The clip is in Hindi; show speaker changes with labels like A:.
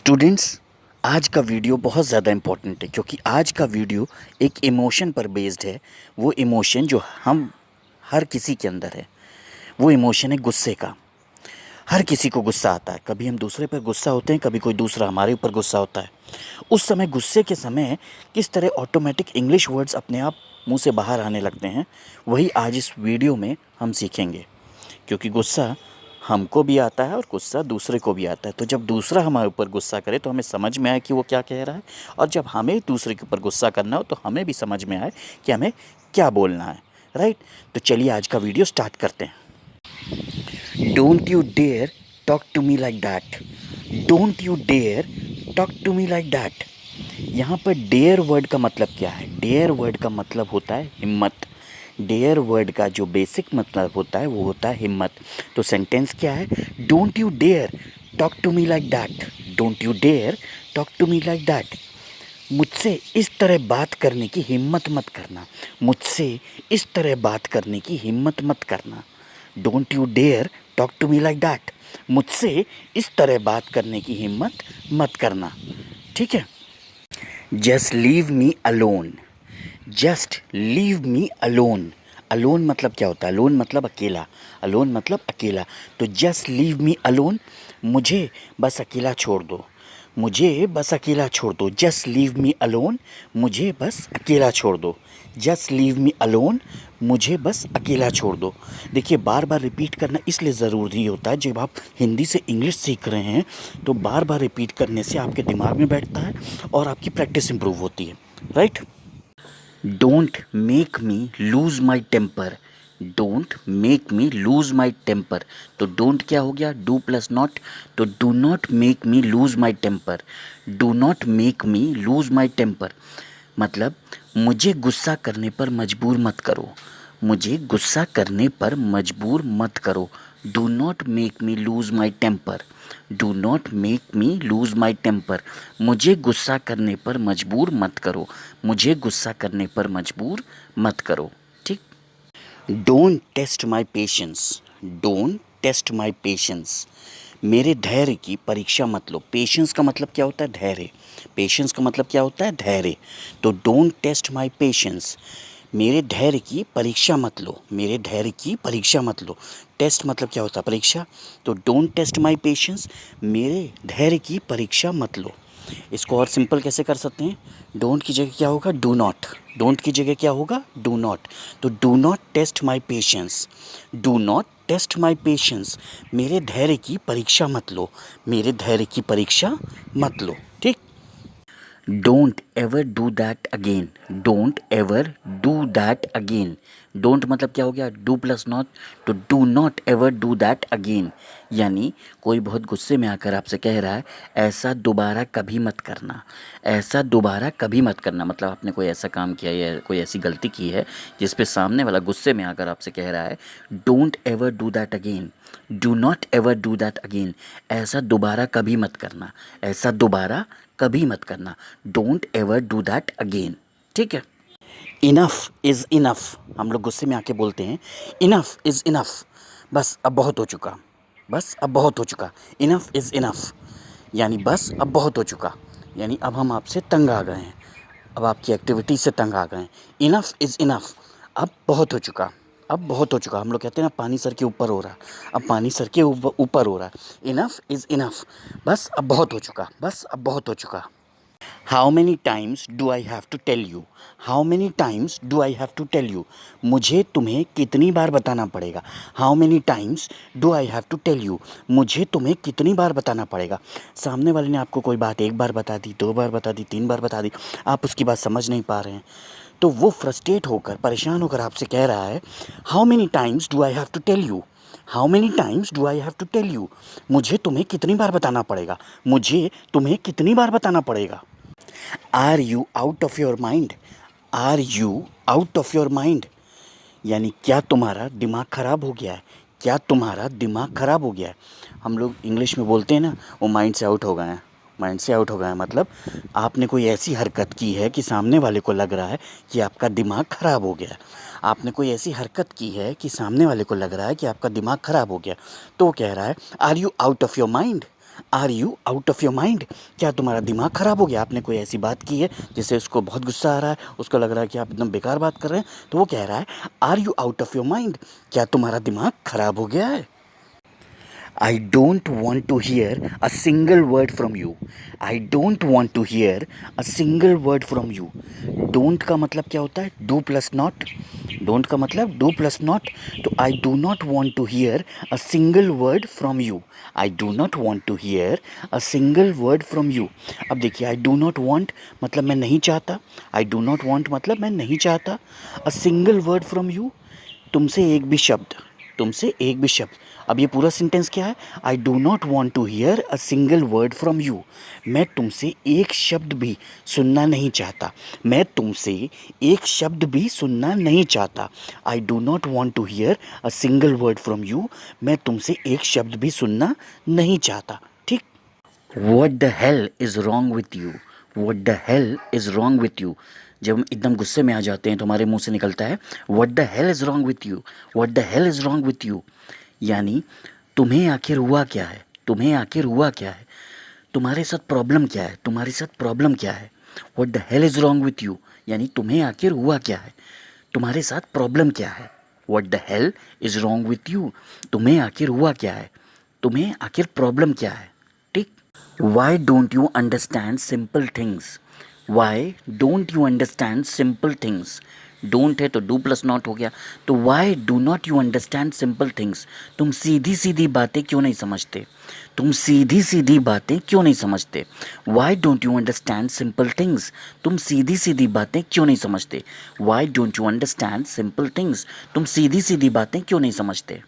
A: स्टूडेंट्स, आज का वीडियो बहुत ज़्यादा इम्पोर्टेंट है क्योंकि आज का वीडियो एक इमोशन पर बेस्ड है। वो इमोशन जो हम हर किसी के अंदर है, वो इमोशन है गुस्से का। हर किसी को गुस्सा आता है। कभी हम दूसरे पर गुस्सा होते हैं, कभी कोई दूसरा हमारे ऊपर गुस्सा होता है। उस समय गुस्से के समय किस तरह ऑटोमेटिक इंग्लिश वर्ड्स अपने आप मुंह से बाहर आने लगते हैं, वही आज इस वीडियो में हम सीखेंगे। क्योंकि गुस्सा हमको भी आता है और गुस्सा दूसरे को भी आता है। तो जब दूसरा हमारे ऊपर गुस्सा करे तो हमें समझ में आए कि वो क्या कह रहा है, और जब हमें दूसरे के ऊपर गुस्सा करना हो तो हमें भी समझ में आए कि हमें क्या बोलना है। राइट? तो चलिए आज का वीडियो स्टार्ट करते हैं। Don't you dare talk to me like that. Don't you dare talk to me like that. यहाँ पर डेयर वर्ड का मतलब क्या है? डेयर वर्ड का मतलब होता है हिम्मत। डेयर वर्ड का जो बेसिक मतलब होता है वो होता है हिम्मत। तो सेंटेंस क्या है? Don't you dare talk to me like that. Don't you dare talk to me like that. मुझसे इस तरह बात करने की हिम्मत मत करना। मुझसे इस तरह बात करने की हिम्मत मत करना। Don't you dare talk to me like that. मुझसे इस तरह बात करने की हिम्मत मत करना। ठीक है? Just leave me alone. Just leave me alone. Alone मतलब क्या होता है? अलोन मतलब अकेला। अलोन मतलब अकेला। तो जस्ट लीव मी अलोन, मुझे बस अकेला छोड़ दो। मुझे बस अकेला छोड़ दो। जस्ट लीव मी अलोन, मुझे बस अकेला छोड़ दो। जस्ट लीव मी अलोन, मुझे बस अकेला छोड़ दो। देखिए, बार बार रिपीट करना इसलिए ज़रूरी होता है। जब आप हिंदी से इंग्लिश सीख रहे हैं तो बार बार रिपीट करने से आपके दिमाग में बैठता है और आपकी प्रैक्टिस इम्प्रूव होती है। Right? Don't make me lose my temper. Don't make me lose my temper. तो डोंट क्या हो गया? Do plus not. तो do not make me lose my temper. Do not make me lose my temper मतलब मुझे गुस्सा करने पर मजबूर मत करो। मुझे गुस्सा करने पर मजबूर मत करो। Do not make me lose my temper. Do not make me lose my temper. मुझे गुस्सा करने पर मजबूर मत करो। मुझे गुस्सा करने पर मजबूर मत करो। ठीक? Don't test my patience. Don't test my patience. मेरे धैर्य की परीक्षा मत लो। पेशेंस का मतलब क्या होता है? धैर्य। पेशेंस का मतलब क्या होता है? धैर्य। तो डोंट टेस्ट माई पेशेंस, मेरे धैर्य की परीक्षा मत लो। मेरे धैर्य की परीक्षा मत लो। टेस्ट मतलब क्या होता है? परीक्षा। तो डोंट टेस्ट माई पेशेंस, मेरे धैर्य की परीक्षा मत लो। इसको और सिंपल कैसे कर सकते हैं? डोंट की जगह क्या होगा? Do not. डोंट की जगह क्या होगा? Do not. तो do not test my patience. Do not test my patience, मेरे धैर्य की परीक्षा मत लो। मेरे धैर्य की परीक्षा मत लो। ठीक? Don't ever do that again. Don't ever do that again. Don't मतलब क्या हो गया? Do plus not. तो do not ever do that again, यानी कोई बहुत गुस्से में आकर आपसे कह रहा है ऐसा दोबारा कभी मत करना। ऐसा दोबारा कभी मत करना मतलब आपने कोई ऐसा काम किया या कोई ऐसी गलती की है जिस पे सामने वाला गुस्से में आकर आपसे कह रहा है don't ever do that again. Do not ever do that again. ऐसा दोबारा कभी मत करना। ऐसा दोबारा कभी मत करना। Don't ever do that again. ठीक है? इनफ इज़ इनफ, हम लोग गुस्से में आके बोलते हैं इनफ इज़ इनफ, बस अब बहुत हो चुका। बस अब बहुत हो चुका। इनफ इज़ इनफ यानी बस अब बहुत हो चुका, यानी अब हम आपसे तंग आ गए हैं, अब आपकी एक्टिविटी से तंग आ गए हैं। इनफ इज़ इनफ, अब बहुत हो चुका। अब बहुत हो चुका। हम लोग कहते हैं ना पानी सर के ऊपर हो रहा, अब पानी सर के ऊपर हो रहा। इनफ इज़ इनफ, बस अब बहुत हो चुका। बस अब बहुत हो चुका। How many times do I have to tell you. How many times do I have to tell you, मुझे तुम्हें कितनी बार बताना पड़ेगा। How many times do I have to tell you, मुझे तुम्हें कितनी बार बताना पड़ेगा। सामने वाले ने आपको कोई बात एक बार बता दी, दो बार बता दी, तीन बार बता दी, आप उसकी बात समझ नहीं पा रहे हैं, तो वो फ्रस्ट्रेट होकर, परेशान होकर आपसे कह रहा है how many times do I have to tell you. How many times do I have to tell you, मुझे तुम्हें कितनी बार बताना पड़ेगा। मुझे तुम्हें कितनी बार बताना पड़ेगा। Are you out of your mind. Are you out of your mind, यानी क्या तुम्हारा दिमाग ख़राब हो गया है। क्या तुम्हारा दिमाग ख़राब हो गया है। हम लोग इंग्लिश में बोलते हैं ना, वो माइंड से आउट हो गए हैं। माइंड से आउट हो गए हैं मतलब आपने कोई ऐसी हरकत की है कि सामने वाले को लग रहा है कि आपका दिमाग ख़राब हो गया है। आपने कोई ऐसी हरकत की है कि सामने वाले को लग रहा है कि आपका दिमाग ख़राब हो गया, तो वो कह रहा है are you out of your mind. Are you out of your mind? क्या तुम्हारा दिमाग ख़राब हो गया? आपने कोई ऐसी बात की है जिससे उसको बहुत गुस्सा आ रहा है, उसको लग रहा है कि आप एकदम बेकार बात कर रहे हैं, तो वो कह रहा है are you out of your mind? क्या तुम्हारा दिमाग ख़राब हो गया है? I don't want to hear a single word from you. I don't want to hear a single word from you. Don't का मतलब क्या होता है? Do plus not. Don't का मतलब do plus not. तो I do not want to hear a single word from you. I do not want to hear a single word from you. अब देखिए, I do not want मतलब मैं नहीं चाहता. I do not want मतलब मैं नहीं चाहता. A single word from you, तुमसे एक भी शब्द, तुमसे एक भी शब्द. अब ये पूरा सेंटेंस क्या है? I do not want to hear a single word from you. मैं तुमसे एक शब्द भी सुनना नहीं चाहता. मैं तुमसे एक शब्द भी सुनना नहीं चाहता. I do not want to hear a single word from you. मैं तुमसे एक शब्द भी सुनना नहीं चाहता. ठीक. What the hell is wrong with you? What the hell is wrong with you? जब हम एकदम गुस्से में आ जाते हैं तो हमारे मुंह से निकलता है what the hell is wrong with you. What the hell is wrong with you यानी तुम्हें आखिर हुआ क्या है? तुम्हें आखिर हुआ क्या है? तुम्हारे साथ प्रॉब्लम क्या है? तुम्हारे साथ प्रॉब्लम क्या है? What the hell is wrong with you यानी तुम्हें आखिर हुआ क्या है? तुम्हारे साथ प्रॉब्लम क्या है? What the hell is wrong with you तुम्हें आखिर हुआ क्या है? तुम्हें आखिर प्रॉब्लम क्या है? ठीक. Why don't you understand simple things? Why don't you understand simple things? Don't है तो डू प्लस नॉट हो गया. तो why do not you understand simple things? तुम सीधी सीधी बातें क्यों नहीं समझते? तुम सीधी सीधी बातें क्यों नहीं समझते? Why don't you understand simple things? तुम सीधी सीधी बातें क्यों नहीं समझते? Why don't you understand simple things? तुम सीधी सीधी बातें क्यों नहीं समझते?